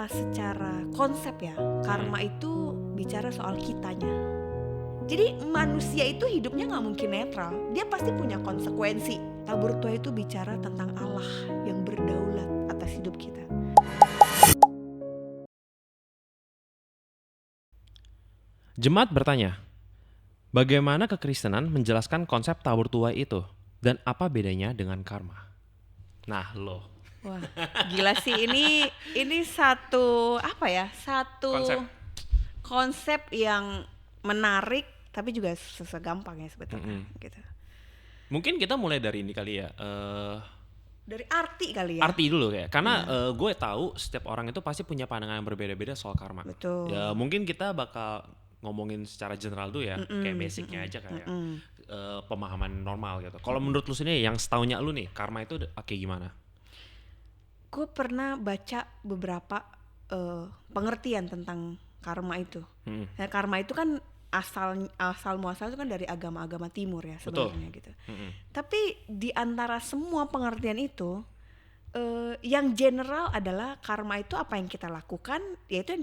secara konsep ya, karma itu bicara soal kitanya. Jadi manusia itu hidupnya nggak mungkin netral, dia pasti punya konsekuensi. Tabur tua itu bicara tentang Allah yang berdaulat atas hidup kita. Jemaat bertanya, bagaimana kekristenan menjelaskan konsep tabur tuai itu dan apa bedanya dengan karma? Nah, Wah, gila sih ini satu konsep yang menarik tapi juga susah gampang ya sebetulnya gitu. Mungkin kita mulai dari ini kali ya. Dari arti kali ya. Arti dulu ya, karena gue tahu setiap orang itu pasti punya pandangan yang berbeda-beda soal karma. Betul. Ya mungkin kita bakal ngomongin secara general dulu ya, kayak basicnya aja kayak pemahaman normal gitu. Kalau menurut lu sendiri, yang setaunya lu nih, karma itu kayak gimana? Gue pernah baca beberapa pengertian tentang karma itu. Nah, karma itu kan asal muasal itu kan dari agama-agama timur ya sebenarnya gitu. Tapi di antara semua pengertian itu yang general adalah karma itu apa yang kita lakukan, yaitu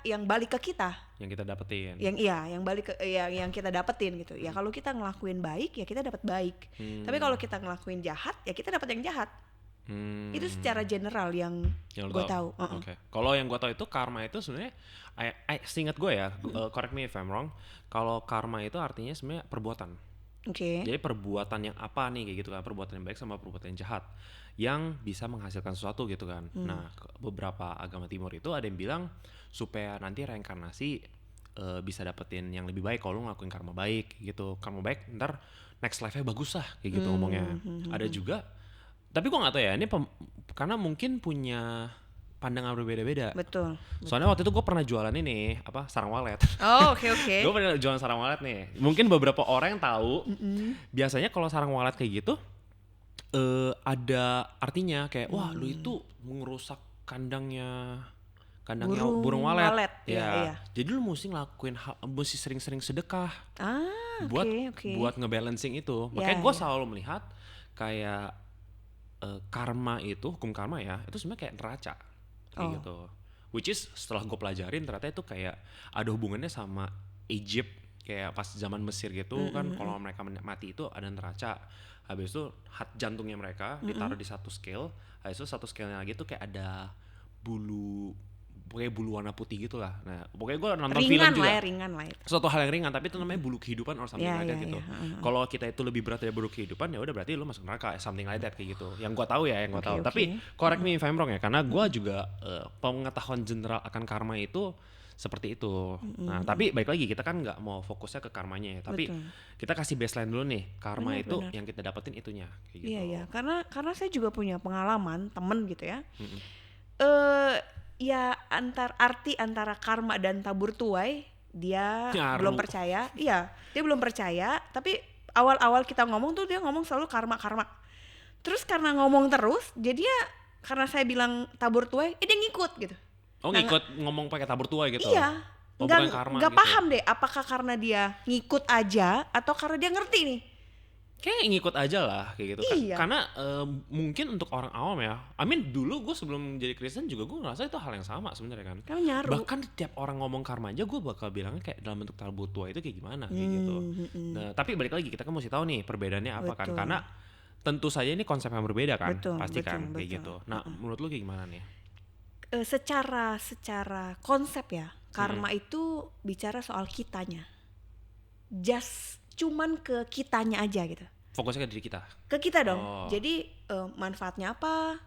yang balik ke kita. Yang kita dapetin. Yang balik ke yang kita dapetin gitu. Ya kalau kita ngelakuin baik ya kita dapat baik. Tapi kalau kita ngelakuin jahat ya kita dapat yang jahat. Itu secara general yang gue tahu. Oke. Kalau yang gue tahu itu karma itu sebenarnya, seingat gue ya, correct me if I'm wrong. Kalau karma itu artinya sebenarnya perbuatan. Oke. Jadi perbuatan yang apa nih kayak gitu kan, perbuatan yang baik sama perbuatan yang jahat yang bisa menghasilkan sesuatu gitu kan. Nah, beberapa agama timur itu ada yang bilang supaya nanti reinkarnasi bisa dapetin yang lebih baik kalau lu ngelakuin karma baik gitu. Karma baik ntar next life-nya bagus lah kayak gitu ngomongnya. Ada juga, tapi gue gak tahu ya, ini karena mungkin punya pandangan berbeda-beda. Betul. Soalnya waktu itu gue pernah jualan ini, sarang walet. Oh, oke. Gue pernah jualan sarang walet nih. Mungkin beberapa orang yang tahu, biasanya kalau sarang walet kayak gitu, ada artinya kayak, wah lu itu merusak kandangnya burung walet. Ya. Jadi lu mesti mesti sering-sering sedekah. Buat ngebalancing itu. Makanya gue selalu melihat kayak karma itu, hukum karma ya, itu sebenarnya kayak neraca kayak gitu. Which is setelah gue pelajarin ternyata itu kayak ada hubungannya sama Egypt, kayak pas zaman Mesir gitu kan, kalau mereka mati itu ada neraca. Habis itu jantungnya mereka ditaruh di satu scale, habis itu satu scale-nya lagi tuh kayak ada bulu warna putih gitu lah. Nah, pokoknya gue nonton film juga. Ringan lah itu. Suatu hal yang ringan, tapi itu namanya bulu kehidupan or something like that gitu. Kalau kita itu lebih berat dari bulu kehidupan, ya udah berarti lu masuk neraka, something like that kayak gitu. Yang gue tahu ya, tahu. Tapi correct me if I'm wrong ya, karena gue juga pengetahuan general akan karma itu seperti itu. Nah, tapi balik lagi kita kan nggak mau fokusnya ke karmanya ya, tapi kita kasih baseline dulu nih, karma itu yang kita dapetin itunya kayak gitu. Iya, karena saya juga punya pengalaman temen gitu ya. Ya arti antara karma dan tabur tuai dia belum percaya. Iya, dia belum percaya, tapi awal-awal kita ngomong tuh dia ngomong selalu karma. Terus karena ngomong terus, jadinya karena saya bilang tabur tuai, dia ngikut gitu. Ngikut ngomong pakai tabur tuai gitu. Iya. Nggak gitu. Paham deh apakah karena dia ngikut aja atau karena dia ngerti nih. Kayak ngikut aja lah kayak gitu. Iya. Karena mungkin untuk orang awam ya, dulu gue sebelum jadi Kristen juga gue ngerasa itu hal yang sama sebenarnya kan. Kamu nyaru. Bahkan tiap orang ngomong karma aja gue bakal bilangnya kayak dalam bentuk tabur tua itu kayak gimana kayak gitu. Nah, tapi balik lagi kita kan mesti tahu nih perbedaannya apa kan, karena tentu saja ini konsep yang berbeda kan, pasti kan kayak gitu. Nah, menurut lu kayak gimana nih? Secara konsep ya, karma itu bicara soal kitanya. Cuman ke kitanya aja gitu. Fokusnya ke diri kita. Ke kita dong. Jadi manfaatnya apa,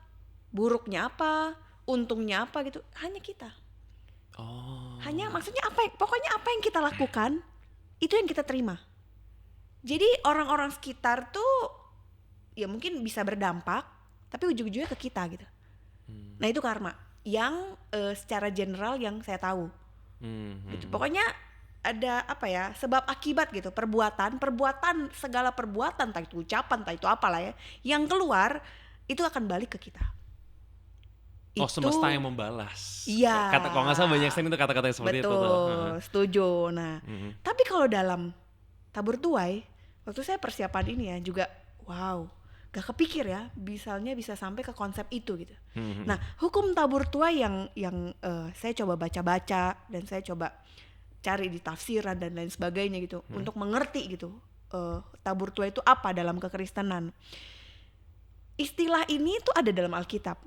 buruknya apa, untungnya apa gitu, hanya kita. Hanya maksudnya pokoknya apa yang kita lakukan itu yang kita terima. Jadi orang-orang sekitar tuh ya mungkin bisa berdampak, tapi ujung-ujungnya ke kita gitu. Nah itu karma yang secara general yang saya tahu. Gitu. Pokoknya ada sebab akibat gitu, perbuatan segala perbuatan, entah itu ucapan, entah itu apalah ya, yang keluar itu akan balik ke kita. Semesta yang membalas. Iya. Kalau nggak salah banyak itu kata-kata seperti itu. Betul, setuju. Nah, tapi kalau dalam tabur tuai, waktu saya persiapan ini ya juga, wow, gak kepikir ya, misalnya bisa sampai ke konsep itu gitu. Nah, hukum tabur tuai yang saya coba baca-baca dan saya coba cari di tafsiran dan lain sebagainya gitu, untuk mengerti gitu tabur tuai itu apa dalam kekristenan. Istilah ini tuh ada dalam Alkitab.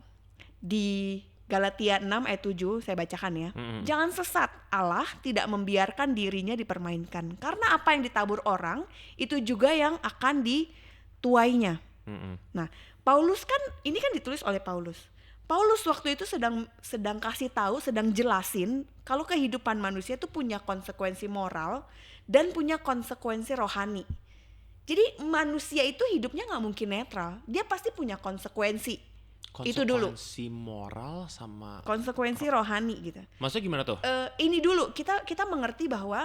Di Galatia 6 ayat 7 saya bacakan ya. Jangan sesat, Allah tidak membiarkan dirinya dipermainkan. Karena apa yang ditabur orang, itu juga yang akan dituainya. Nah, Paulus kan, ini kan ditulis oleh Paulus. Paulus waktu itu sedang kasih tahu, sedang jelasin kalau kehidupan manusia itu punya konsekuensi moral dan punya konsekuensi rohani. Jadi manusia itu hidupnya gak mungkin netral, dia pasti punya konsekuensi. Itu dulu. Konsekuensi moral sama konsekuensi rohani gitu. Maksudnya gimana tuh? Ini dulu kita mengerti bahwa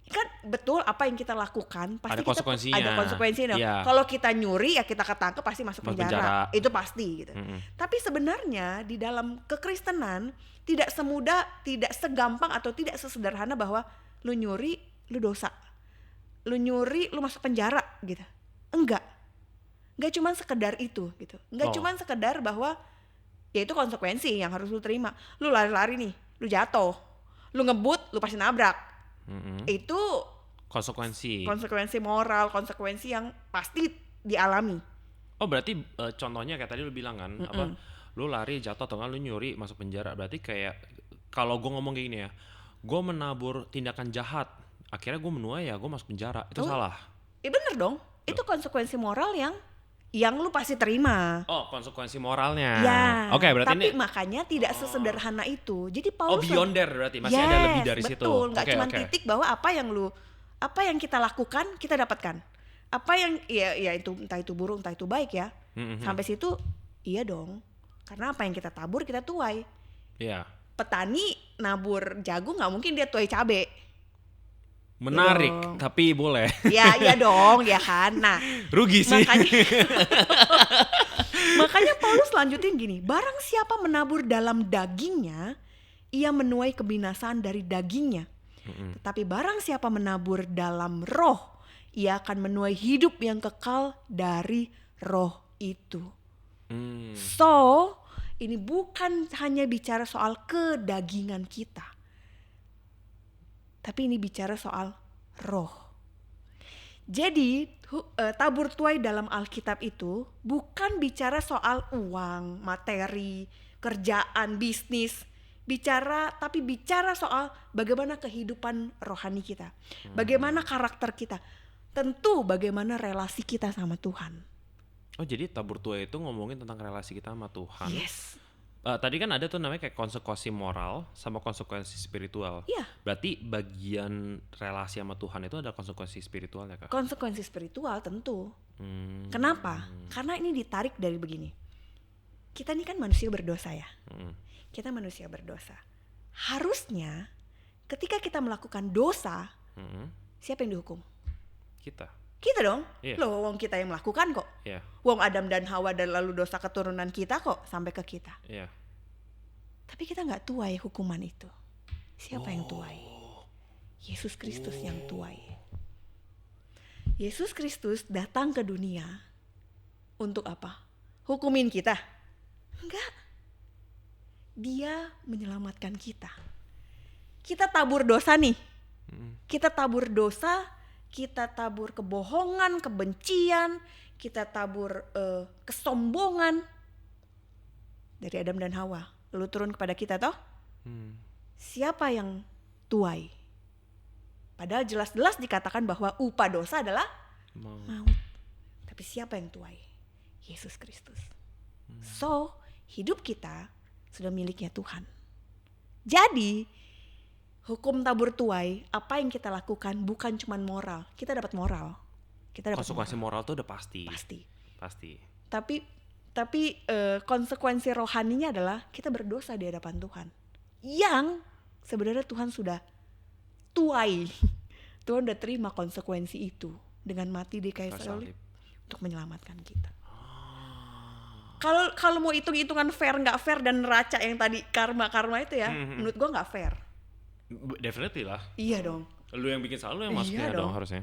kan betul apa yang kita lakukan pasti ada konsekuensinya. Ada konsekuensinya. Yeah. Kalau kita nyuri ya kita ketangkep pasti masuk penjara. Itu pasti gitu. Tapi sebenarnya di dalam kekristenan tidak semudah, tidak segampang atau tidak sesederhana bahwa lu nyuri, lu dosa. Lu nyuri, lu masuk penjara gitu. Enggak cuman sekedar itu gitu. Enggak cuman sekedar bahwa ya itu konsekuensi yang harus lu terima. Lu lari-lari nih, lu jatuh. Lu ngebut, lu pasti nabrak. Itu konsekuensi moral, konsekuensi yang pasti dialami. Oh berarti contohnya kayak tadi lu bilang kan, apa lu lari jatuh atau enggak lu nyuri masuk penjara. Berarti kayak kalau gue ngomong kayak gini ya, gue menabur tindakan jahat, akhirnya gue menuai ya gue masuk penjara, itu salah? Bener dong, itu konsekuensi moral yang lu pasti terima. Oh, konsekuensi moralnya. Ya. Oke, berarti tapi makanya tidak sesederhana itu. Jadi Paulus beyond there berarti masih ada lebih dari situ. Betul, nggak cuma titik bahwa apa yang kita lakukan kita dapatkan. Apa yang ya itu entah itu buruk entah itu baik ya. Sampai situ iya dong. Karena apa yang kita tabur kita tuai. Iya. Petani nabur jagung nggak mungkin dia tuai cabe. Menarik, ya tapi boleh. Ya dong, ya kan. Nah, rugi sih. Makanya Paulus lanjutin gini, barang siapa menabur dalam dagingnya, ia menuai kebinasaan dari dagingnya. Tetapi barang siapa menabur dalam roh, ia akan menuai hidup yang kekal dari roh itu. So, ini bukan hanya bicara soal kedagingan kita. Tapi ini bicara soal roh. Jadi tabur tuai dalam Alkitab itu bukan bicara soal uang, materi, kerjaan, bisnis. Tapi bicara soal bagaimana kehidupan rohani kita. Bagaimana karakter kita. Tentu bagaimana relasi kita sama Tuhan. Oh jadi tabur tuai itu ngomongin tentang relasi kita sama Tuhan. Yes. Tadi kan ada tuh namanya kayak konsekuensi moral sama konsekuensi spiritual. Iya. Berarti bagian relasi sama Tuhan itu ada konsekuensi spiritual ya Kak? Konsekuensi spiritual tentu. Kenapa? Karena ini ditarik dari begini. Kita ini kan manusia berdosa ya. Kita manusia berdosa. Harusnya ketika kita melakukan dosa, siapa yang dihukum? Kita dong. Yeah. Loh, wong kita yang melakukan kok. Yeah. Wong Adam dan Hawa dan lalu dosa keturunan kita kok sampai ke kita. Yeah. Tapi kita nggak tuai hukuman itu. Siapa yang tuai? Yesus Kristus yang tuai. Yesus Kristus datang ke dunia untuk apa? Hukumin kita? Enggak. Dia menyelamatkan kita. Kita tabur dosa nih. Kita tabur dosa. Kita tabur kebohongan, kebencian, kita tabur kesombongan dari Adam dan Hawa, lalu turun kepada kita toh. Siapa yang tuai? Padahal jelas-jelas dikatakan bahwa upah dosa adalah maut. Tapi siapa yang tuai? Yesus Kristus. So, hidup kita sudah miliknya Tuhan. Jadi hukum tabur tuai, apa yang kita lakukan bukan cuma moral. Kita dapat moral. Konsekuensi moral tuh udah pasti. Tapi konsekuensi rohaninya adalah kita berdosa di hadapan Tuhan. Yang sebenarnya Tuhan sudah tuai. Tuhan udah terima konsekuensi itu dengan mati di kayu salib untuk menyelamatkan kita. Kalau mau hitung-hitungan fair nggak fair dan neraca yang tadi karma itu ya, menurut gue nggak fair. Definitely lah. Iya dong. Lu yang bikin salah, lu yang masuknya dong harusnya.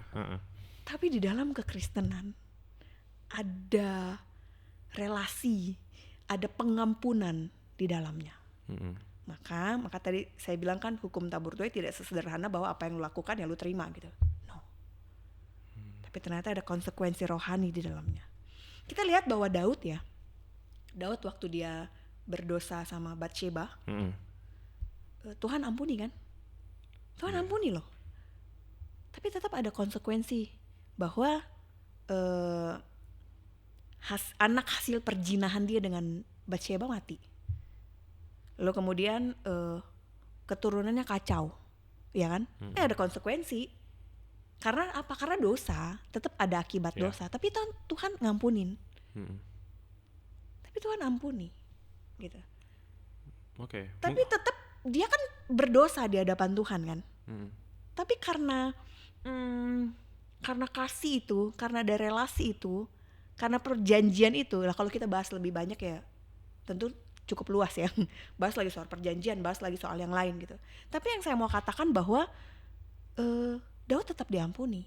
Tapi di dalam kekristenan ada relasi, ada pengampunan di dalamnya. Maka tadi saya bilang kan hukum tabur tuai tidak sesederhana bahwa apa yang lu lakukan ya lu terima gitu. No. Tapi ternyata ada konsekuensi rohani di dalamnya. Kita lihat bahwa Daud waktu dia berdosa sama Batsheba, Tuhan ampuni kan? Tuhan ampuni loh. Tapi tetap ada konsekuensi bahwa anak hasil perjinahan dia dengan Batsheba mati. Lalu kemudian keturunannya kacau, ya kan? Ada konsekuensi. Karena apa? Karena dosa, tetap ada akibat dosa. Tapi Tuhan ngampunin. Tapi Tuhan ampuni, gitu. Oke. Tapi tetap dia kan berdosa di hadapan Tuhan kan. Tapi karena kasih itu, karena ada relasi itu, karena perjanjian itu, lah kalau kita bahas lebih banyak ya tentu cukup luas ya. Bahas lagi soal perjanjian, bahas lagi soal yang lain gitu. Tapi yang saya mau katakan bahwa Daud tetap diampuni.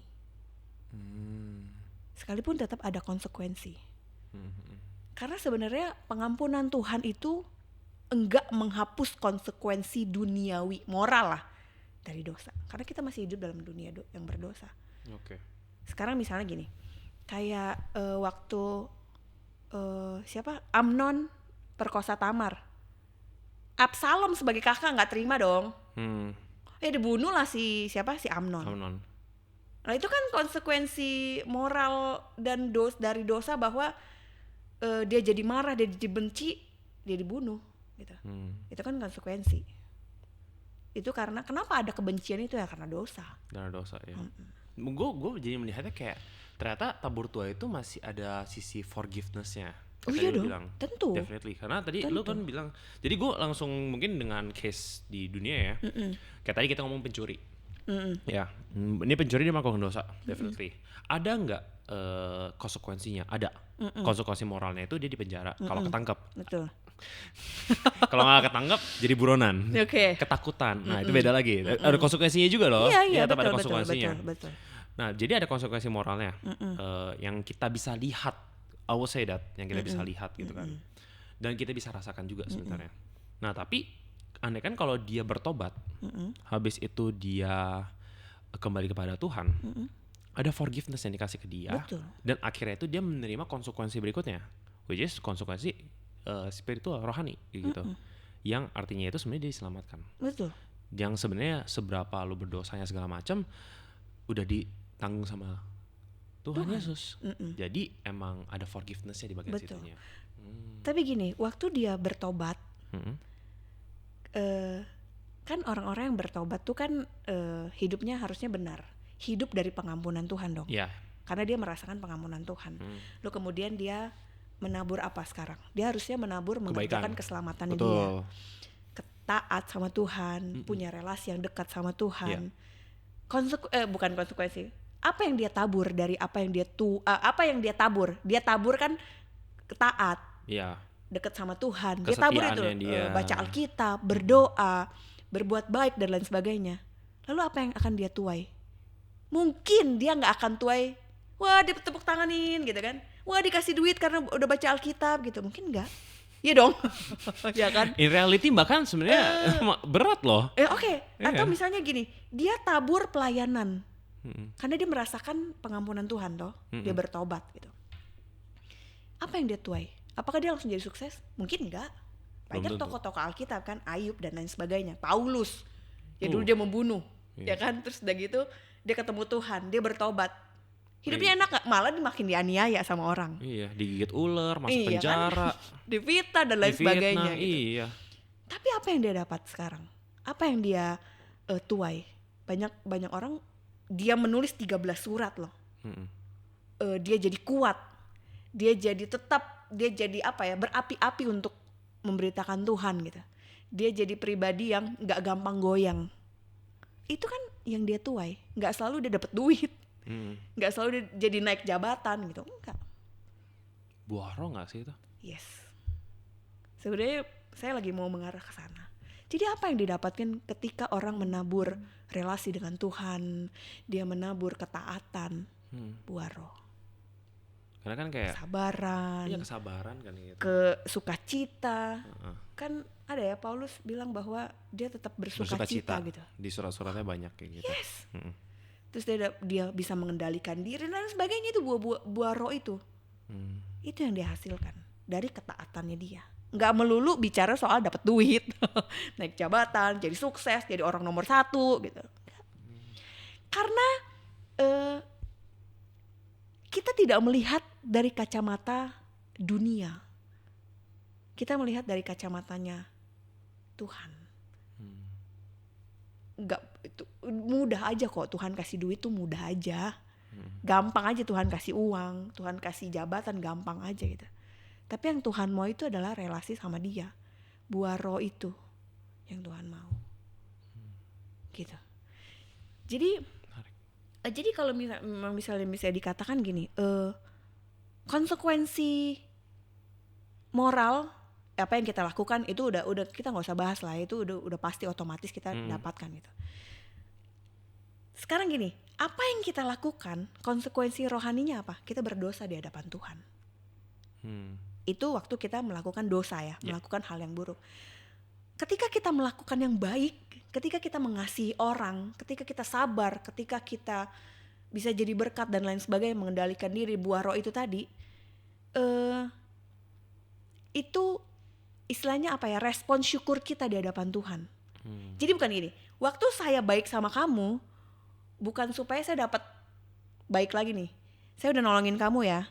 Sekalipun tetap ada konsekuensi. Karena sebenarnya pengampunan Tuhan itu enggak menghapus konsekuensi duniawi, moral lah dari dosa. Karena kita masih hidup dalam dunia yang berdosa. Sekarang misalnya gini, kayak waktu Amnon perkosa Tamar, Absalom sebagai kakak nggak terima dong. Dibunuh lah si Amnon. Nah itu kan konsekuensi moral dan dari dosa bahwa dia jadi marah, dia jadi benci, dia dibunuh gitu. Itu kan konsekuensi. Itu karena kenapa ada kebencian itu ya karena dosa. Karena dosa ya. Gue jadi melihatnya kayak ternyata tabur tuai itu masih ada sisi forgiveness-nya. Oh iya dong, tentu. Definitely. Karena tadi lu kan bilang, jadi gue langsung mungkin dengan case di dunia ya. Kayak tadi kita ngomong pencuri. Ya, ini pencuri dia melakukan dosa, definitely. Ada nggak konsekuensinya? Ada. Konsekuensi moralnya itu dia dipenjara kalau ketangkep. Betul. Kalau nggak ketangkep jadi buronan. Ketakutan. Nah itu beda lagi. Ada konsekuensinya juga loh. Iya, tetap betul, ada konsekuensinya. Betul. Nah jadi ada konsekuensi moralnya yang kita bisa lihat. I will say that, yang kita bisa lihat gitu kan. Dan kita bisa rasakan juga sebenarnya. Nah tapi andai kan kalau dia bertobat, habis itu dia kembali kepada Tuhan, ada forgiveness yang dikasih ke dia. Betul. Dan akhirnya itu dia menerima konsekuensi berikutnya, which is konsekuensi spiritual, rohani gitu. Yang artinya itu sebenarnya dia diselamatkan. Betul. Yang sebenarnya seberapa lu berdosanya segala macam udah ditanggung sama Tuhan Yesus. Jadi emang ada forgiveness-nya di bagian situnya. Tapi gini, waktu dia bertobat, kan orang-orang yang bertobat tuh kan hidupnya harusnya benar, hidup dari pengampunan Tuhan dong. Karena dia merasakan pengampunan Tuhan. Lalu kemudian dia menabur apa sekarang? Dia harusnya menabur mengerjakan keselamatannya dia. Taat sama Tuhan, punya relasi yang dekat sama Tuhan. Bukan konsekuensi. Apa yang dia tabur dari apa yang dia tabur? Dia tabur kan taat. Dekat sama Tuhan. Dia tabur itu baca Alkitab, berdoa, berbuat baik dan lain sebagainya. Lalu apa yang akan dia tuai? Mungkin dia nggak akan tuai, wah dia tepuk tanganin gitu kan, wah dikasih duit karena udah baca Alkitab gitu. Mungkin nggak. Iya dong. Ya kan? In reality bahkan sebenarnya berat loh. Atau misalnya gini, dia tabur pelayanan. Karena dia merasakan pengampunan Tuhan toh. Dia bertobat gitu. Apa yang dia tuai? Apakah dia langsung jadi sukses? Mungkin enggak. Banyak tokoh-tokoh Alkitab kan, Ayub dan lain sebagainya. Paulus, ya dulu dia membunuh, ya kan? Terus udah gitu dia ketemu Tuhan, dia bertobat. Hidupnya enak gak? Malah makin dianiaya sama orang. Digigit ular, masuk penjara, kan? Difitnah dan lain sebagainya gitu. Tapi apa yang dia dapat sekarang? Apa yang dia tuai? Banyak orang, dia menulis 13 surat loh. Dia jadi kuat. Dia jadi berapi-api untuk memberitakan Tuhan gitu. Dia jadi pribadi yang gak gampang goyang. Itu kan yang dia tuai. Gak selalu dia dapat duit. Gak selalu dia jadi naik jabatan gitu. Enggak. Buah roh gak sih itu? Yes. Sebenarnya saya lagi mau mengarah ke sana. Jadi apa yang didapatkan ketika orang menabur relasi dengan Tuhan, dia menabur ketaatan, buah roh. Karena kan kayak kesabaran. Iya, kesabaran kan gitu. Ke sukacita. Kan ada ya Paulus bilang bahwa dia tetap bersukacita gitu. Di surat-suratnya banyak kayak gitu. Yes. Terus dia bisa mengendalikan diri dan sebagainya, itu buah roh itu. Itu yang dihasilkan dari ketaatannya dia. Nggak melulu bicara soal dapat duit, naik jabatan, jadi sukses, jadi orang nomor 1 gitu. Karena kita tidak melihat dari kacamata dunia, kita melihat dari kacamatanya Tuhan. Nggak, itu mudah aja kok Tuhan kasih duit tuh, mudah aja, gampang aja Tuhan kasih uang, Tuhan kasih jabatan, gampang aja gitu. Tapi yang Tuhan mau itu adalah relasi sama Dia, buah roh itu yang Tuhan mau, gitu. Jadi kalau misalnya dikatakan gini, konsekuensi moral apa yang kita lakukan itu udah kita nggak usah bahas lah, itu udah pasti otomatis kita dapatkan gitu. Sekarang gini, apa yang kita lakukan, konsekuensi rohaninya apa? Kita berdosa di hadapan Tuhan. Itu waktu kita melakukan dosa ya, melakukan hal yang buruk. Ketika kita melakukan yang baik, ketika kita mengasihi orang, ketika kita sabar, ketika kita bisa jadi berkat dan lain sebagainya, mengendalikan diri, buah roh itu tadi, itu istilahnya apa ya, respon syukur kita di hadapan Tuhan. Jadi bukan gini, waktu saya baik sama kamu, bukan supaya saya dapat baik lagi nih, saya udah nolongin kamu ya,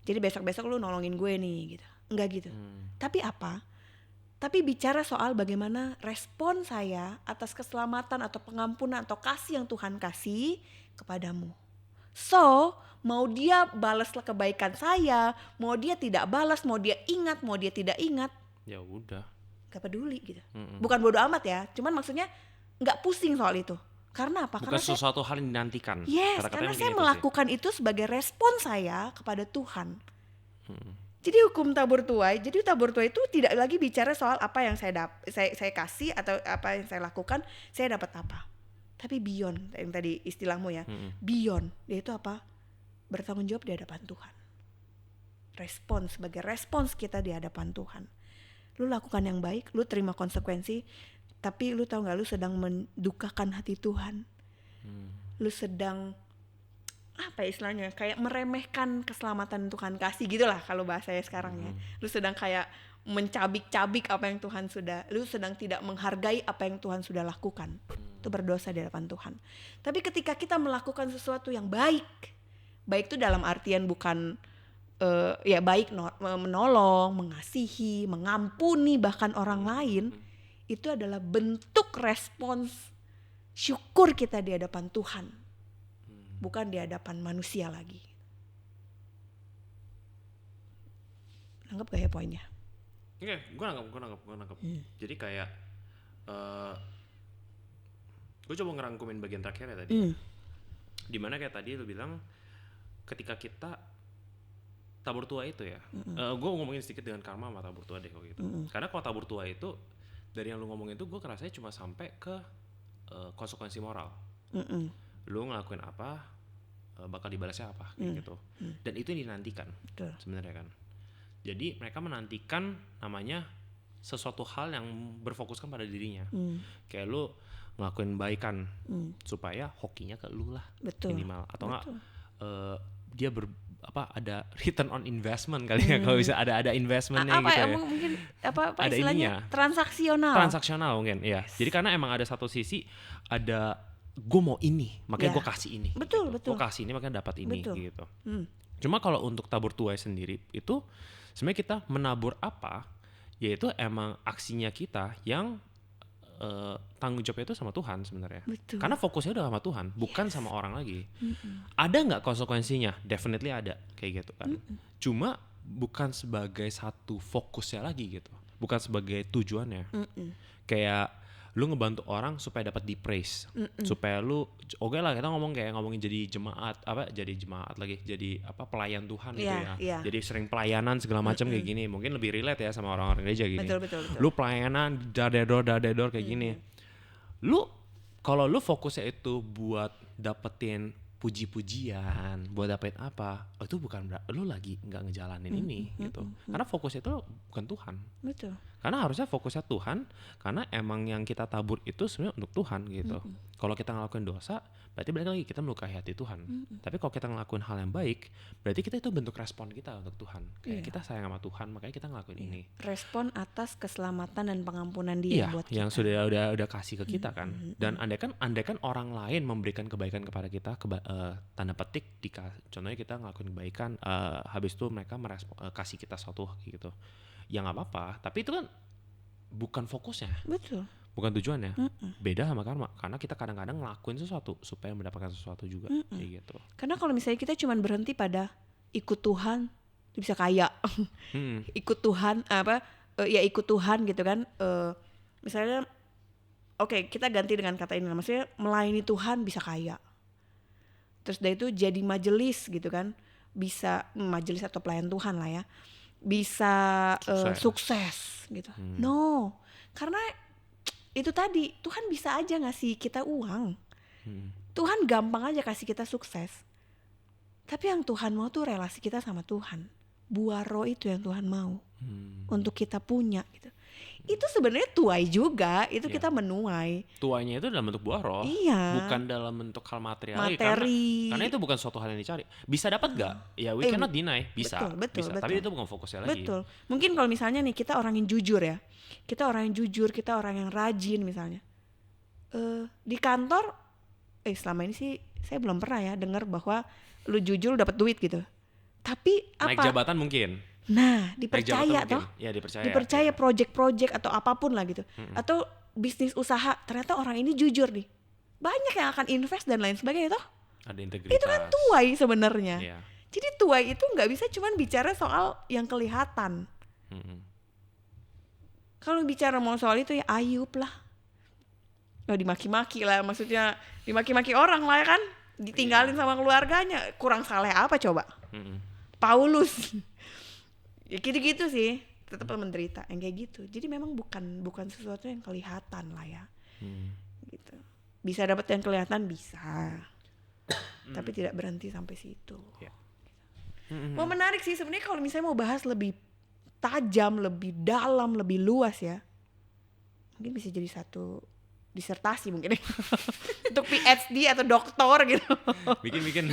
jadi besok-besok lu nolongin gue nih gitu. Enggak gitu. Tapi apa? Tapi bicara soal bagaimana respon saya atas keselamatan atau pengampunan atau kasih yang Tuhan kasih kepadamu. So, mau dia balas kebaikan saya, mau dia tidak balas, mau dia ingat, mau dia tidak ingat, ya udah, gak peduli gitu. Bukan bodo amat ya, cuman maksudnya gak pusing soal itu. Karena apa? Bukan sesuatu hal yang dinantikan. Yes, karena saya melakukan itu sebagai respon saya kepada Tuhan. Jadi hukum tabur tuai, jadi tabur tuai itu tidak lagi bicara soal apa yang saya kasih atau apa yang saya lakukan, saya dapat apa. Tapi beyond, yang tadi istilahmu ya, beyond, yaitu apa? Bertanggung jawab di hadapan Tuhan. Sebagai respons kita di hadapan Tuhan. Lu lakukan yang baik, lu terima konsekuensi, tapi lu tahu gak, lu sedang mendukakan hati Tuhan. Lu sedang apa istilahnya, kayak meremehkan keselamatan Tuhan kasih gitulah kalau bahasanya sekarang ya. Lu sedang kayak mencabik-cabik apa yang Tuhan sudah, lu sedang tidak menghargai apa yang Tuhan sudah lakukan. Itu berdosa di hadapan Tuhan. Tapi ketika kita melakukan sesuatu yang baik itu dalam artian bukan ya baik menolong, mengasihi, mengampuni bahkan orang lain, itu adalah bentuk respons syukur kita di hadapan Tuhan. Bukan di hadapan manusia lagi. Nanggap gak ya poinnya? Oke, gue nangkep. Jadi kayak gue coba ngerangkumin bagian terakhir ya tadi. Dimana kayak tadi lu bilang ketika kita tabur tua itu ya, gue ngomongin sedikit dengan karma sama tabur tua deh kalau gitu. Karena kalau tabur tua itu dari yang lu ngomongin itu gue kerasanya cuma sampai ke konsekuensi moral. Lu ngelakuin apa, bakal dibalasnya apa gitu. Dan itu yang dinantikan sebenarnya kan. Jadi mereka menantikan namanya sesuatu hal yang berfokuskan pada dirinya. Kayak lu ngelakuin baikan supaya hokinya ke lu lah. Minimal atau enggak dia ada return on investment kali ya, kalau bisa ada investmentnya gitu ya. Mungkin apa ada istilahnya ininya. Transaksional mungkin ya. Jadi karena emang ada satu sisi ada gue mau ini, makanya gue kasih ini. Betul. Gue kasih ini makanya dapat ini gitu. Cuma kalau untuk tabur tuai sendiri itu sebenarnya kita menabur apa, yaitu emang aksinya kita yang tanggung jawabnya itu sama Tuhan sebenarnya. Karena fokusnya udah sama Tuhan, bukan sama orang lagi. Ada nggak konsekuensinya? Definitely ada kayak gitu kan. Cuma bukan sebagai satu fokusnya lagi gitu, bukan sebagai tujuannya. Kayak lu ngebantu orang supaya dapat di-praise, supaya lu oke lah kita ngomongin jadi jemaat jadi pelayan Tuhan gitu ya. Jadi sering pelayanan segala macam kayak gini, mungkin lebih relate ya sama orang-orang gereja gini. Betul. Lu pelayanan dadedor kayak gini. Kalau lu fokusnya itu buat dapetin puji-pujian, buat dapetin apa, itu bukan lu lagi nggak ngejalanin ini gitu. Karena fokusnya itu bukan Tuhan. Betul. Karena harusnya fokusnya Tuhan, karena emang yang kita tabur itu sebenarnya untuk Tuhan gitu. Kalau kita ngelakuin dosa, berarti balik lagi kita melukai hati Tuhan. Tapi kalau kita ngelakuin hal yang baik, berarti kita itu bentuk respon kita untuk Tuhan. Kayak kita sayang sama Tuhan, makanya kita ngelakuin ini. Respon atas keselamatan dan pengampunan Dia buat kita. Yang udah kasih ke kita kan. Dan andaikan orang lain memberikan kebaikan kepada kita, tanda petik, contohnya kita ngelakuin kebaikan, habis itu mereka kasih kita sesuatu gitu. Ya nggak apa-apa, tapi itu kan bukan fokusnya. Betul. Bukan tujuannya. Beda sama karma, karena kita kadang-kadang ngelakuin sesuatu supaya mendapatkan sesuatu juga. Kayak gitu. Karena kalau misalnya kita cuma berhenti pada ikut Tuhan, bisa kaya. Ikut Tuhan ikut Tuhan gitu kan. Misalnya oke, kita ganti dengan kata ini, maksudnya melayani Tuhan bisa kaya. Terus dari itu jadi majelis gitu kan, bisa majelis atau pelayan Tuhan lah ya, bisa sukses gitu. No, karena itu tadi Tuhan bisa aja ngasih kita uang. Tuhan gampang aja kasih kita sukses. Tapi yang Tuhan mau tuh relasi kita sama Tuhan. Buah roh itu yang Tuhan mau untuk kita punya gitu. Itu sebenarnya tuai juga, itu kita menuai. Tuainya itu dalam bentuk buah roh, bukan dalam bentuk hal materi. Karena itu bukan suatu hal yang dicari. Bisa dapat gak? Ya we cannot deny, bisa. Betul. Tapi itu bukan fokusnya lagi. Betul. Mungkin kalau misalnya nih kita orang yang jujur ya, kita orang yang rajin misalnya. Di kantor, selama ini sih saya belum pernah ya dengar bahwa lu jujur lu dapat duit gitu. Tapi apa? Naik jabatan mungkin. Nah, dipercaya toh? Ya, dipercaya project-project atau apapun lah gitu. Atau bisnis usaha, ternyata orang ini jujur nih. Banyak yang akan invest dan lain sebagainya toh. Ada integritas. Itu kan tuai sebenarnya. Jadi tuai itu nggak bisa cuman bicara soal yang kelihatan. Kalau bicara mau soal itu ya Ayub lah. Dimaki-maki lah, maksudnya dimaki-maki orang lah ya kan. Ditinggalin sama keluarganya, kurang saleh apa coba? Paulus. Ya gitu-gitu sih, tetap menderita yang kayak gitu. Jadi memang bukan sesuatu yang kelihatan lah ya. Gitu. Bisa dapat yang kelihatan bisa. Tapi tidak berhenti sampai situ. Mau menarik sih sebenarnya kalau misalnya mau bahas lebih tajam, lebih dalam, lebih luas ya. Mungkin bisa jadi satu disertasi mungkin untuk PhD atau doktor gitu. Bikin.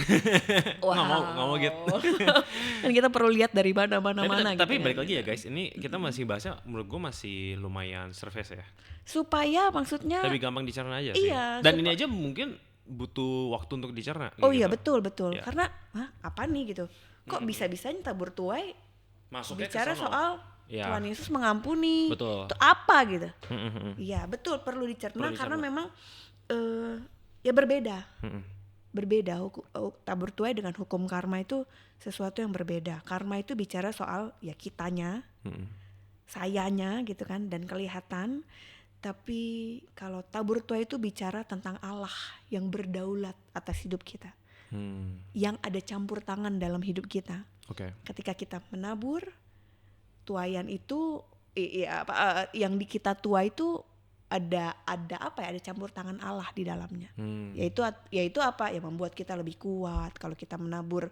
Wow. Nggak mau gitu. Kan kita perlu lihat dari mana gitu. Tapi balik lagi ya guys, ini kita masih bahasnya menurut gue masih lumayan surface ya. Supaya maksudnya lebih gampang dicerna aja sih. Dan ini aja mungkin butuh waktu untuk dicerna. Iya betul. Ya. Karena apa nih gitu. Kok bisa-bisanya tabur tuai masuknya bicara soal Tuhan Yesus mengampuni. Betul. Itu apa gitu. Iya betul, perlu dicerna karena memang ya berbeda. Berbeda, tabur tuai dengan hukum karma itu sesuatu yang berbeda. Karma itu bicara soal ya kitanya, sayanya gitu kan, dan kelihatan. Tapi kalau tabur tuai itu bicara tentang Allah yang berdaulat atas hidup kita. Yang ada campur tangan dalam hidup kita. Ketika kita menabur, tuaian itu yang di kita tuai itu ada apa ya, ada campur tangan Allah di dalamnya. Yaitu apa ya, membuat kita lebih kuat kalau kita menabur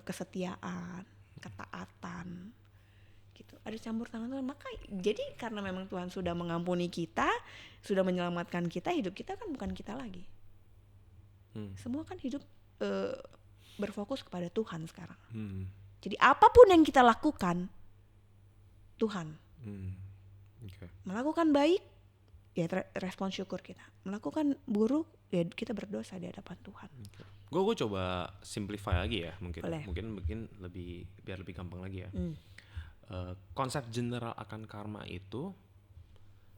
kesetiaan, ketaatan gitu. Ada campur tangan Tuhan. Maka jadi karena memang Tuhan sudah mengampuni kita, sudah menyelamatkan kita, hidup kita kan bukan kita lagi. Semua kan hidup berfokus kepada Tuhan sekarang. Jadi apapun yang kita lakukan, Tuhan. Melakukan baik, ya respon syukur kita. Melakukan buruk, ya kita berdosa di hadapan Tuhan. Gue coba simplify lagi ya, mungkin biar lebih gampang lagi ya. Konsep general akan karma itu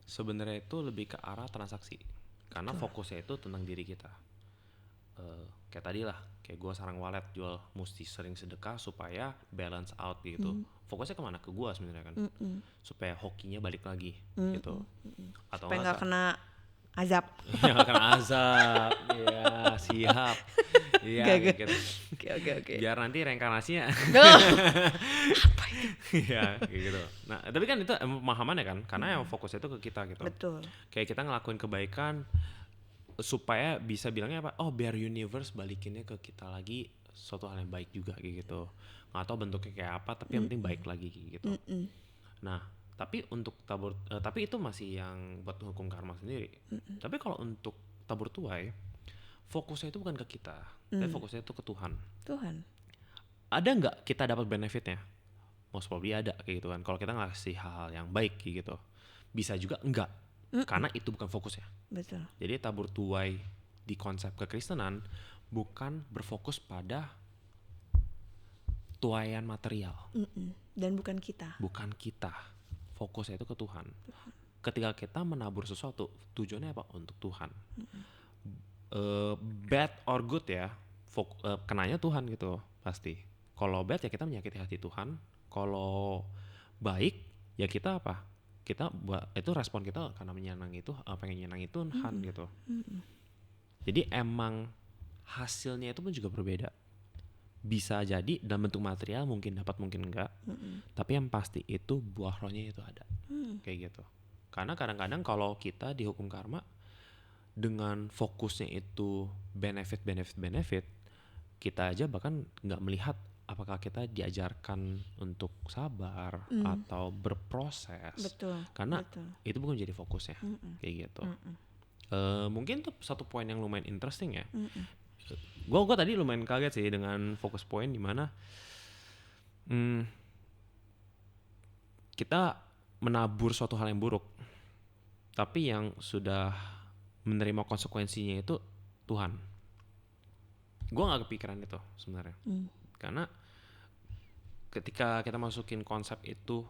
sebenarnya itu lebih ke arah transaksi, karena fokusnya itu tentang diri kita. Kayak tadi lah, kayak gue sarang walet jual, mesti sering sedekah supaya balance out gitu. Fokusnya kemana? Ke gue sebenarnya kan, supaya hokinya balik lagi gitu. Atau supaya nggak kena azab. Nggak kena azab, ya siap. Iya gitu. Oke. Biar nanti reinkarnasinya. Apa itu? Ya kayak gitu. Nah tapi kan itu pemahamannya kan, karena yang fokusnya itu ke kita gitu. Betul. Kayak kita ngelakuin kebaikan, supaya bisa bilangnya apa? Oh, biar universe balikinnya ke kita lagi suatu hal yang baik juga kayak gitu. Nggak tahu bentuknya kayak apa, tapi yang penting baik lagi kayak gitu. Nah, tapi untuk tapi itu masih yang buat hukum karma sendiri. Tapi kalau untuk tabur tuai, fokusnya itu bukan ke kita, tapi fokusnya itu ke Tuhan. Ada nggak kita dapat benefitnya? Most probably ada kayak gitu kan. Kalau kita ngasih hal yang baik kayak gitu, bisa juga enggak. Karena itu bukan fokusnya. Betul. Jadi tabur tuai di konsep kekristenan bukan berfokus pada tuaian material. Dan bukan kita. Bukan kita. Fokusnya itu ke Tuhan. Ketika kita menabur sesuatu, tujuannya apa? Untuk Tuhan. Bad or good ya, kenanya Tuhan gitu pasti. Kalau bad ya kita menyakiti hati Tuhan. Kalau baik ya kita apa? Kita itu respon kita karena menyenangi itu, pengen nyenangi Tuhan gitu. Jadi emang hasilnya itu pun juga berbeda. Bisa jadi dalam bentuk material, mungkin dapat mungkin enggak. Tapi yang pasti itu buah rohnya itu ada. Kayak gitu. Karena kadang-kadang kalau kita di hukum karma dengan fokusnya itu benefit, kita aja bahkan nggak melihat apakah kita diajarkan untuk sabar atau berproses. Karena itu bukan jadi fokusnya. Kayak gitu. Mungkin tuh satu poin yang lumayan interesting ya. Gue tadi lumayan kaget sih dengan fokus poin di mana kita menabur suatu hal yang buruk, tapi yang sudah menerima konsekuensinya itu Tuhan. Gue nggak kepikiran itu sebenarnya, karena ketika kita masukin konsep itu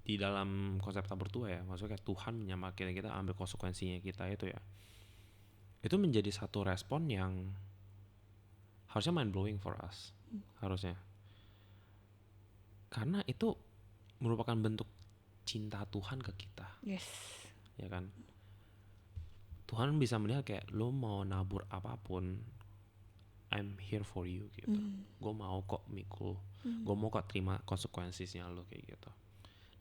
di dalam konsep tabur tuai ya, maksudnya Tuhan menyamakan kita ambil konsekuensinya kita itu ya, itu menjadi satu respon yang harusnya mind blowing for us, harusnya, karena itu merupakan bentuk cinta Tuhan ke kita. Ya kan, Tuhan bisa melihat kayak lo mau nabur apapun, I'm here for you gitu. Gue mau kok mikul, gue mau kok terima konsekuensinya lo kayak gitu.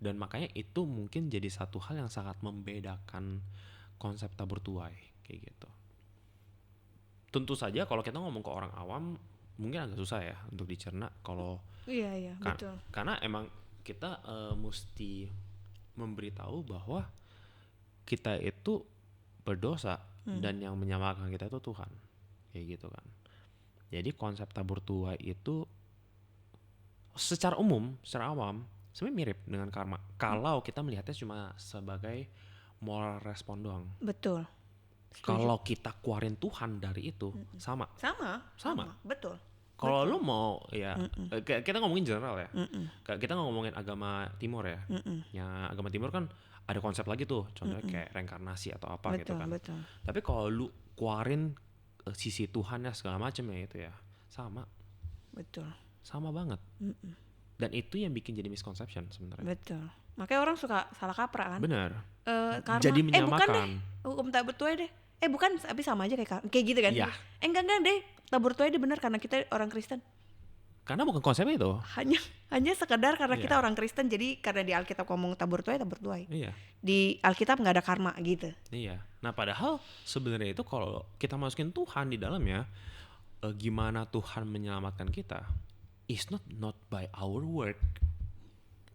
Dan makanya itu mungkin jadi satu hal yang sangat membedakan konsep tabur tuai kayak gitu. Tentu saja kalau kita ngomong ke orang awam mungkin agak susah ya untuk dicerna kalau betul. Karena emang kita mesti memberitahu bahwa kita itu berdosa dan yang menyamakan kita itu Tuhan kayak gitu kan. Jadi konsep tabur tuai itu secara umum, secara awam sebenarnya mirip dengan karma. Kalau kita melihatnya cuma sebagai moral respon doang. Betul. Kalau kita keluarin Tuhan dari itu sama. Betul. Kalau lu mau ya kita ngomongin general ya. Kita ngomongin agama timur ya. Ya agama timur kan ada konsep lagi tuh, contohnya kayak reinkarnasi atau apa gitu kan. Betul. Tapi kalau lu keluarin sisi Tuhan ya segala macam ya itu ya sama. Betul. Sama banget. Dan itu yang bikin jadi misconception sebenarnya. Betul. Makanya orang suka salah kaprah kan. Benar. Karma. Jadi menyamakan. Bukan deh. Hukum tabur tuai deh. Bukan, tapi sama aja kayak gitu kan. Iya. Enggak deh. Tabur tuai deh benar karena kita orang Kristen. Karena bukan konsepnya itu. Hanya sekedar karena kita orang Kristen, jadi karena di Alkitab ngomong tabur tuai. Iya. Di Alkitab nggak ada karma gitu. Iya. Nah padahal sebenarnya itu kalau kita masukin Tuhan di dalamnya, gimana Tuhan menyelamatkan kita, is not by our work.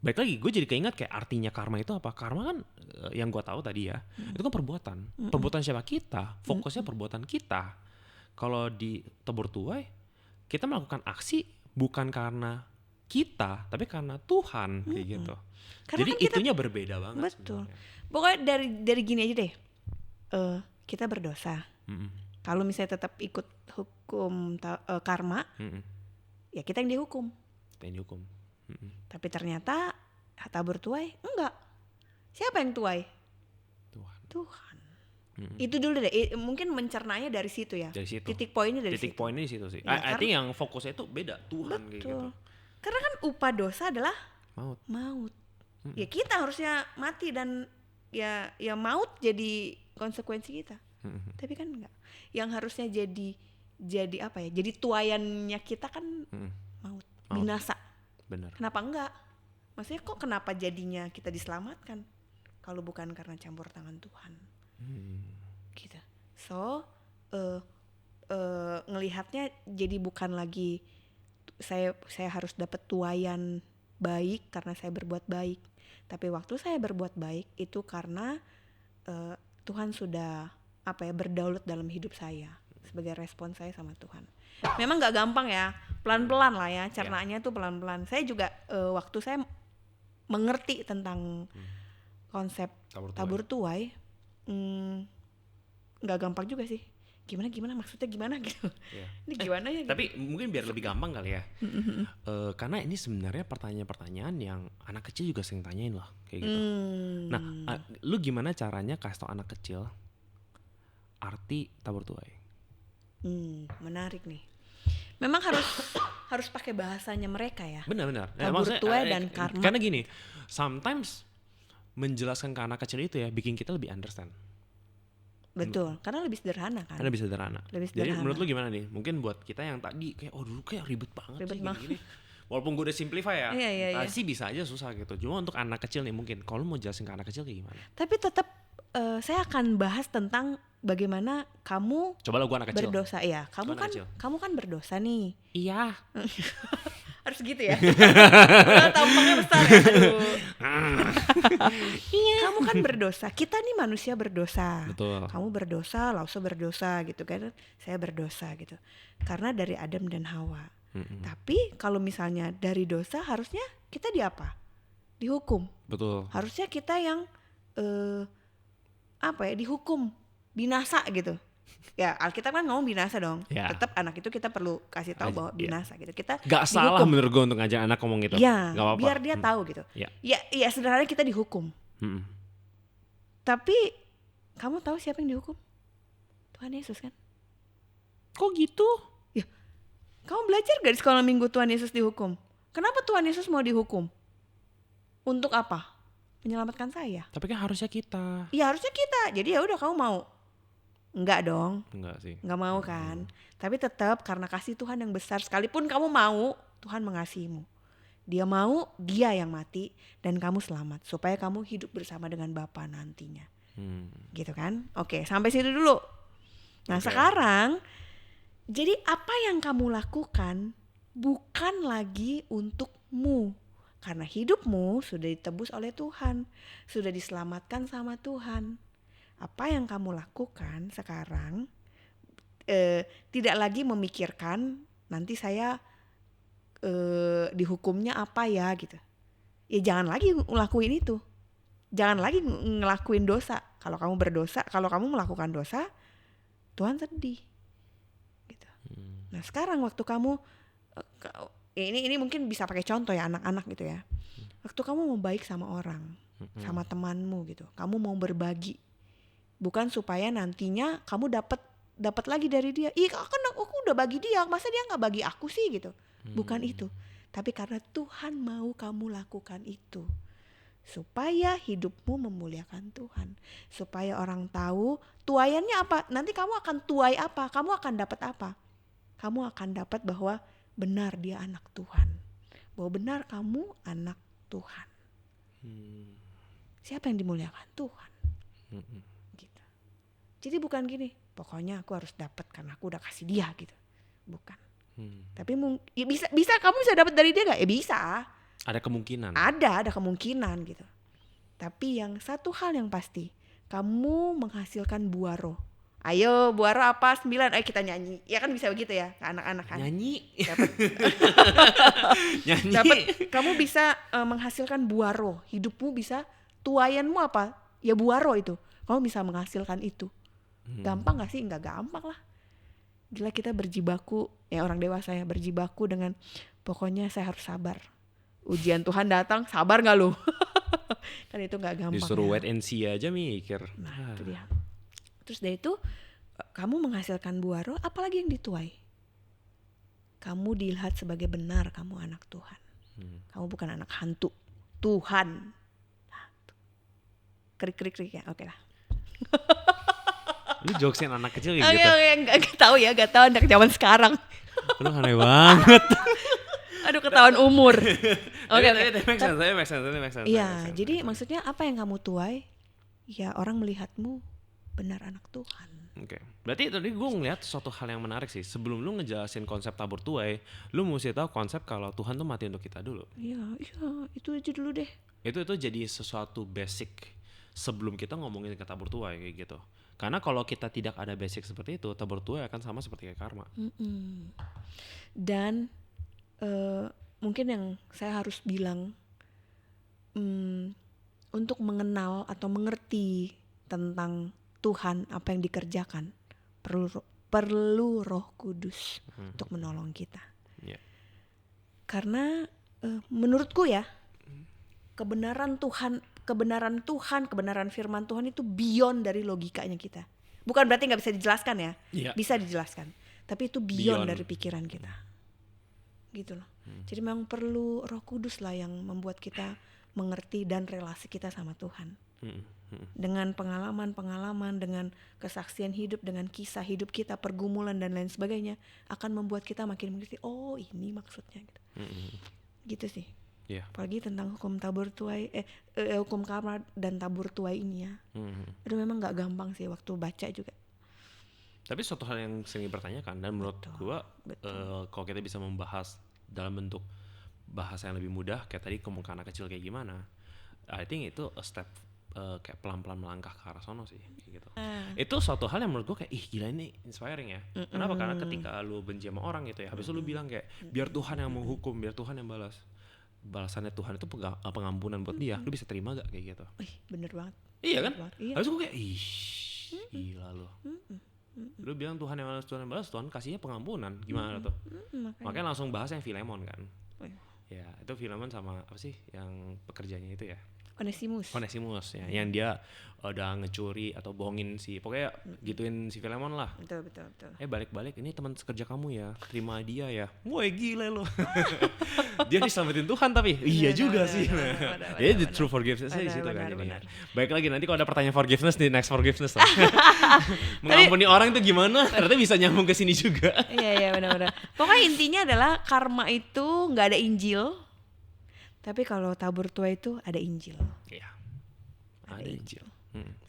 Baik lagi, gue jadi keinget kayak artinya karma itu apa? Karma kan yang gue tahu tadi ya, itu kan perbuatan. Perbuatan siapa kita? Fokusnya perbuatan kita. Kalau di tabur tuai, kita melakukan aksi bukan karena kita, tapi karena Tuhan kayak gitu. Karena jadi kan itunya berbeda banget. Betul. Sebenarnya. Pokoknya dari gini aja deh. Kita berdosa. Kalau misalnya tetap ikut hukum karma, ya kita yang dihukum. Tapi ternyata tabur tuai enggak. Siapa yang tuai? Tuhan. Itu dulu deh. Mungkin mencernanya dari situ ya. Dari situ. Titik poinnya dari situ. Titik poinnya di situ sih. Ya, I think yang fokusnya itu beda Tuhan kayak gitu. Karena kan upah dosa adalah maut. Ya kita harusnya mati dan ya maut jadi konsekuensi kita. Tapi kan enggak. Yang harusnya jadi apa ya? Jadi tuayannya kita kan maut, binasa. Benar. Kenapa enggak? Maksudnya kok kenapa jadinya kita diselamatkan kalau bukan karena campur tangan Tuhan? gitu. So ngelihatnya jadi bukan lagi saya harus dapat tuaian baik karena saya berbuat baik, tapi waktu saya berbuat baik itu karena Tuhan sudah berdaulat dalam hidup saya sebagai respon saya sama Tuhan. Memang nggak gampang ya, pelan-pelan lah ya, cernanya tuh pelan-pelan. Saya juga waktu saya mengerti tentang konsep tabur tuai, nggak gampang juga sih. Gimana maksudnya gimana gitu. Ini gimana ya gitu. Tapi mungkin biar lebih gampang kali ya. Karena ini sebenarnya pertanyaan-pertanyaan yang anak kecil juga sering tanyain loh kayak gitu. Nah, lu gimana caranya kasih tau anak kecil arti tabur tuai? Menarik nih. Memang harus pakai bahasanya mereka ya. Benar. Tabur tuai dan karma. Karena gini, sometimes menjelaskan ke anak kecil itu ya bikin kita lebih understand. Betul, karena lebih sederhana kan. Karena lebih sederhana. Jadi menurut lu gimana nih? Mungkin buat kita yang tadi kayak dulu kayak ribet banget sih gini. Walaupun gue udah simplify ya, sih bisa aja susah gitu. Cuma untuk anak kecil nih mungkin, kalau mau jelasin ke anak kecil kayak gimana? Tapi tetap saya akan bahas tentang bagaimana kamu coba lah gue anak kecil. Berdosa ya. Kamu kan berdosa nih. Iya. Harus gitu ya. Tampangnya besar ya. Iya. Kamu kan berdosa. Kita nih manusia berdosa. Betul. Kamu berdosa, Lauso berdosa gitu kan. Saya berdosa gitu. Karena dari Adam dan Hawa. Tapi kalau misalnya dari dosa harusnya kita dihukum. Betul. Harusnya kita yang dihukum, binasa gitu. Ya Alkitab kan ngomong binasa dong. Tetap anak itu kita perlu kasih tahu bahwa binasa gitu. Kita gak salah menurut gue untuk ngajak anak ngomong gitu. Ya, gak apa-apa. Biar dia tahu gitu. Ya sebenarnya kita dihukum. Tapi kamu tahu siapa yang dihukum? Tuhan Yesus kan. Kok gitu? Ya, kamu belajar gak di sekolah minggu Tuhan Yesus dihukum? Kenapa Tuhan Yesus mau dihukum? Untuk apa? Menyelamatkan saya. Tapi kan harusnya kita. Iya harusnya kita. Jadi ya udah kamu mau. Enggak dong. Enggak sih. Enggak mau kan. Tapi tetap karena kasih Tuhan yang besar, sekalipun kamu mau, Tuhan mengasihimu. Dia mau, dia yang mati dan kamu selamat supaya kamu hidup bersama dengan Bapa nantinya. Gitu kan? Oke, sampai situ dulu. Nah, sekarang jadi apa yang kamu lakukan bukan lagi untukmu. Karena hidupmu sudah ditebus oleh Tuhan, sudah diselamatkan sama Tuhan. Apa yang kamu lakukan sekarang tidak lagi memikirkan nanti saya dihukumnya apa ya gitu. Ya jangan lagi ngelakuin itu. Jangan lagi ngelakuin dosa. Kalau kamu berdosa, kalau kamu melakukan dosa, Tuhan sedih. Gitu. Nah sekarang waktu kamu ini mungkin bisa pakai contoh ya anak-anak gitu ya. Waktu kamu mau baik sama orang, sama temanmu gitu, kamu mau berbagi. Bukan supaya nantinya kamu dapat lagi dari dia. Ih, kan aku udah bagi dia, masa dia nggak bagi aku sih gitu. Bukan itu. Tapi karena Tuhan mau kamu lakukan itu. Supaya hidupmu memuliakan Tuhan. Supaya orang tahu tuaiannya apa. Nanti kamu akan tuai apa? Kamu akan dapat apa? Kamu akan dapat bahwa benar dia anak Tuhan. Bahwa benar kamu anak Tuhan. Siapa yang dimuliakan? Tuhan. Gitu. Jadi bukan gini, pokoknya aku harus dapat karena aku udah kasih dia gitu. Bukan. Tapi ya bisa kamu bisa dapat dari dia gak? Ya bisa. Ada kemungkinan. Ada kemungkinan gitu. Tapi yang satu hal yang pasti, kamu menghasilkan buah roh. Ayo buah roh apa? 9, ayo kita nyanyi. Ya kan bisa begitu ya, anak-anak kan. Nyanyi. Dapat kamu bisa menghasilkan buah roh. Hidupmu bisa, tuaianmu apa? Ya buah roh itu. Kamu bisa menghasilkan itu. Gampang gak sih? Enggak gampang lah. Gila kita berjibaku, ya orang dewasa ya berjibaku dengan pokoknya saya harus sabar. Ujian Tuhan datang, sabar gak lu? Kan itu gak gampang. Disuruh wait and see aja mikir. Nah itu dia. Terus dari itu kamu menghasilkan buah roh, apalagi yang dituai? Kamu dilihat sebagai benar, kamu anak Tuhan. Kamu bukan anak hantu. Tuhan. Krik ya, oke lah. Lu jokesin anak kecil gitu? Gak tahu ya, gak tahu anak zaman sekarang. Lu aneh banget. Aduh ketahuan umur. Oke. Make sense. Iya, jadi maksudnya apa yang kamu tuai? Ya orang melihatmu benar anak Tuhan. Oke. Berarti tadi gue ngeliat suatu hal yang menarik sih. Sebelum lu ngejelasin konsep tabur tuai, lu mesti tahu konsep kalau Tuhan tuh mati untuk kita dulu. Iya, itu aja dulu deh. Itu jadi sesuatu basic sebelum kita ngomongin ke tabur tuai kayak gitu. Karena kalau kita tidak ada basic seperti itu, tabur tuai akan sama seperti kayak karma. Dan mungkin yang saya harus bilang, untuk mengenal atau mengerti tentang Tuhan, apa yang dikerjakan, perlu Roh Kudus untuk menolong kita. Yeah. Karena menurutku ya, kebenaran Tuhan, kebenaran firman Tuhan itu beyond dari logikanya kita. Bukan berarti nggak bisa dijelaskan ya, bisa dijelaskan. Tapi itu beyond dari pikiran kita, gitu loh. Jadi memang perlu Roh Kudus lah yang membuat kita mengerti dan relasi kita sama Tuhan. Dengan pengalaman, dengan kesaksian hidup, dengan kisah hidup kita, pergumulan dan lain sebagainya, akan membuat kita makin mengerti. Oh, ini maksudnya gitu. Gitu sih. Yeah. Apalagi tentang hukum tabur tuai, hukum karma dan tabur tuai ini ya. Itu memang nggak gampang sih waktu baca juga. Tapi suatu hal yang sering dipertanyakan dan menurut gua kalau kita bisa membahas dalam bentuk bahasa yang lebih mudah, kayak tadi ngomong ke anak kecil kayak gimana, I think itu a step kayak pelan-pelan melangkah ke arah sono sih kayak gitu. Itu suatu hal yang menurut gue kayak gila ini inspiring ya. Kenapa? Karena ketika lu benci sama orang gitu ya, habis itu lu bilang kayak biar Tuhan yang menghukum, biar Tuhan yang balas. Balasannya Tuhan itu pengampunan buat dia. Lu bisa terima gak kayak gitu? Bener banget. Iya kan? Iya. Habis itu gue kayak gila lu. Lu bilang Tuhan yang balas, Tuhan kasihnya pengampunan. Gimana tuh? Makanya langsung bahas yang Filemon kan. Ya, itu Filemon sama apa sih yang pekerjanya itu ya? Onesimus ya, yang dia udah ngecuri atau bohongin pokoknya gituin si Filemon lah. Betul. Balik-balik ini teman sekerja kamu ya, terima dia ya. Woi gila lo. Dia diselamatin Tuhan tapi iya juga sih. Jadi the true forgiveness di situ kan jadinya. Baik lagi nanti kalau ada pertanyaan forgiveness di next forgiveness lah. Mengampuni orang itu gimana? Ternyata bisa nyambung ke sini juga. Iya benar. Pokoknya intinya adalah karma itu nggak ada Injil. Tapi kalau tabur tuai itu ada Injil. Iya. Ada Injil.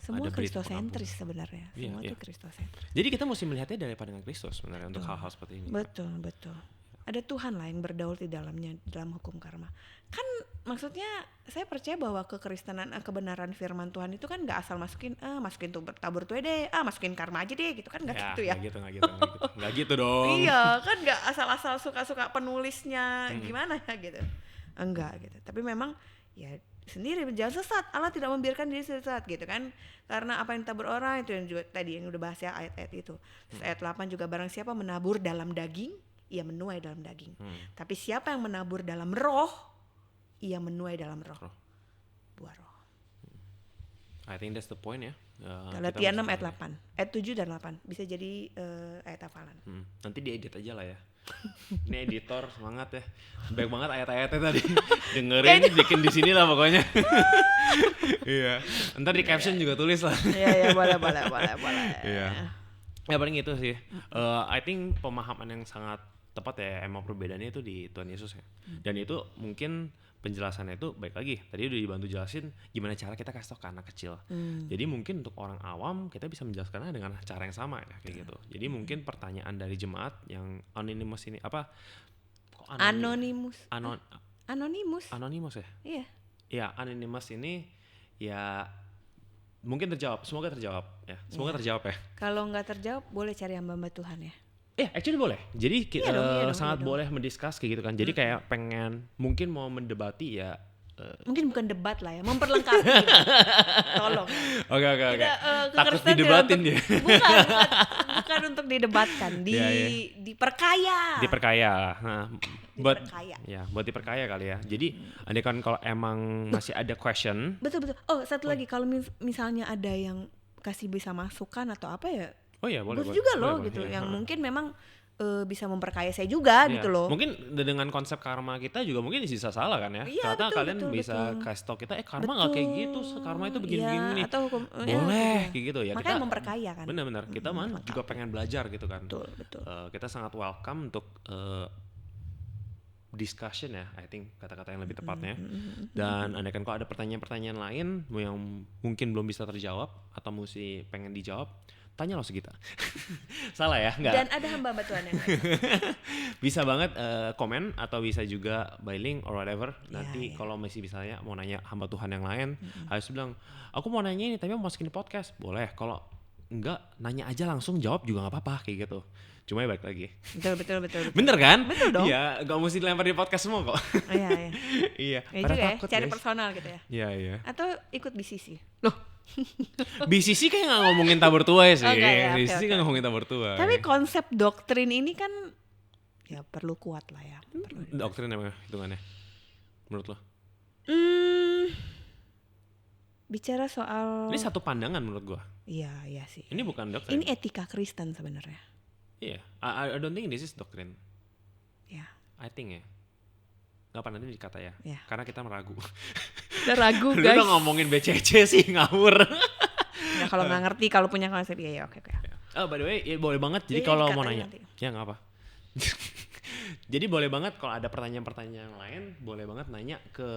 Semua kristosentris sebenarnya. Semua itu kristosentris. Jadi kita mesti melihatnya dari pandangan Kristus sebenarnya untuk hal-hal seperti ini. Betul. Ada Tuhan lah yang berdaulat di dalamnya dalam hukum karma. Kan maksudnya saya percaya bahwa kekristenan, kebenaran firman Tuhan itu kan nggak asal masukin tabur tuai deh, masukin karma aja deh gitu kan nggak gitu ya. Nggak gitu dong. Iya kan nggak asal-asal suka-suka penulisnya gimana ya gitu. Enggak gitu. Tapi memang ya sendiri jangan sesat. Allah tidak membiarkan diri sesat gitu kan. Karena apa yang ditabur orang itu yang juga tadi yang udah bahas ya ayat-ayat itu. Terus ayat 8 juga barang siapa menabur dalam daging, ia menuai dalam daging. Tapi siapa yang menabur dalam roh, ia menuai dalam roh. Buah roh. I think that's the point ya. Galatia 6 ayat 8. Ayat 7 dan 8. Bisa jadi ayat hafalan. Nanti diedit aja lah ya. Ini editor semangat ya. Baik banget ayat-ayatnya tadi. Dengerin bikin di sini lah pokoknya. Iya. Ntar di caption juga tulis lah. Iya boleh. Iya. Ya paling itu sih. I think pemahaman yang sangat tepat ya, emang perbedaannya itu di Tuhan Yesus ya. Dan itu mungkin penjelasannya itu baik lagi tadi udah dibantu jelasin gimana cara kita kasih tau ke anak kecil. Jadi mungkin untuk orang awam kita bisa menjelaskannya dengan cara yang sama ya kayak gitu. Jadi mungkin pertanyaan dari jemaat yang anonymous ini apa? Anonymous ya? Iya. Ya anonymous ini ya mungkin terjawab, semoga terjawab ya. Terjawab ya. Kalau nggak terjawab boleh cari hamba Tuhan ya. Actually boleh. Jadi kita sangat boleh mendiskus kayak gitu kan. Jadi kayak pengen mungkin mau mendebati ya. Mungkin bukan debat lah ya, memperlengkapi. Tolong. Oke. Takut didebatin dia. Bukan untuk didebatkan, diperkaya. Nah, buat diperkaya kali ya. Jadi andai kan kalau emang masih ada question. Betul. Oh, satu lagi kalau misalnya ada yang kasih bisa masukan atau apa ya. Oh iya boleh juga loh gitu ya. Yang mungkin memang bisa memperkaya saya juga gitu loh. Mungkin dengan konsep karma kita juga mungkin bisa salah kan ya. Ternyata kalian bisa kasih tau kita karma nggak kayak gitu, karma itu begini-begini. Atau boleh kayak gitu ya. Makanya kita memperkaya kan. Benar-benar kita juga pengen belajar gitu kan. Betul. Kita sangat welcome untuk discussion ya, I think kata-kata yang lebih tepatnya. Dan andaikan kalau ada pertanyaan-pertanyaan lain yang mungkin belum bisa terjawab atau mesti pengen dijawab, tanya langsung kita. Salah ya? Enggak. Dan ada hamba-hamba Tuhan yang lain. Bisa banget komen atau bisa juga by link or whatever. Nanti kalau masih misalnya mau nanya hamba Tuhan yang lain, harus bilang, aku mau nanya ini tapi mau masukin di podcast. Boleh, kalau enggak nanya aja langsung, jawab juga gak apa-apa kayak gitu. Cuma ya balik lagi. Betul. Bener kan? Betul dong. Iya, gak mesti dilempar di podcast semua kok. Iya. Iya. Ya juga ya, cari personal gitu ya. Iya. Atau ikut BCC. Loh. BCC kayak gak ngomongin tabur tua ya sih. BCC okay. Gak ngomongin tabur tua. Tapi konsep doktrin ini kan ya perlu kuat lah ya. Doktrin emang hitungannya menurut lo? Bicara soal... Ini satu pandangan menurut gua. Iya sih. Ini bukan doktrin. Ini etika Kristen sebenarnya. Iya, I don't think this is doktrin. Ya. I think ya. Gak apa nanti dikata ya. Karena kita meragu. Kita ragu guys. Lu udah ngomongin BCC sih ngawur. Ya kalau nggak ngerti, kalau punya konsep ya oke. Oh by the way, ya boleh banget. Jadi kalau mau nanya, ya nggak apa. Jadi boleh banget kalau ada pertanyaan-pertanyaan lain, boleh banget nanya ke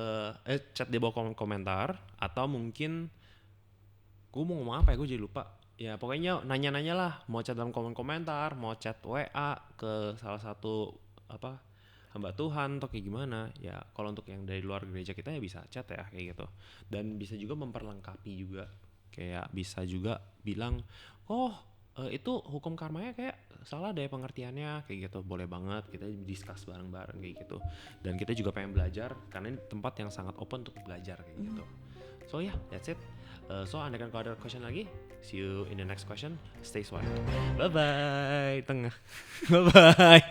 chat di bawah komentar atau mungkin gue mau ngomong apa ya, gue jadi lupa. Ya pokoknya nanya-nanya lah, mau chat dalam komentar, mau chat WA ke salah satu hamba Tuhan atau kayak gimana. Ya kalau untuk yang dari luar gereja kita ya bisa chat ya kayak gitu. Dan bisa juga memperlengkapi juga. Kayak bisa juga bilang, itu hukum karmanya kayak salah deh pengertiannya kayak gitu. Boleh banget kita discuss bareng-bareng kayak gitu. Dan kita juga pengen belajar karena ini tempat yang sangat open untuk belajar kayak gitu. So yeah, that's it. So andaikan kalau ada question lagi, see you in the next question. Stay swipe. Bye bye. Tengah. Bye bye.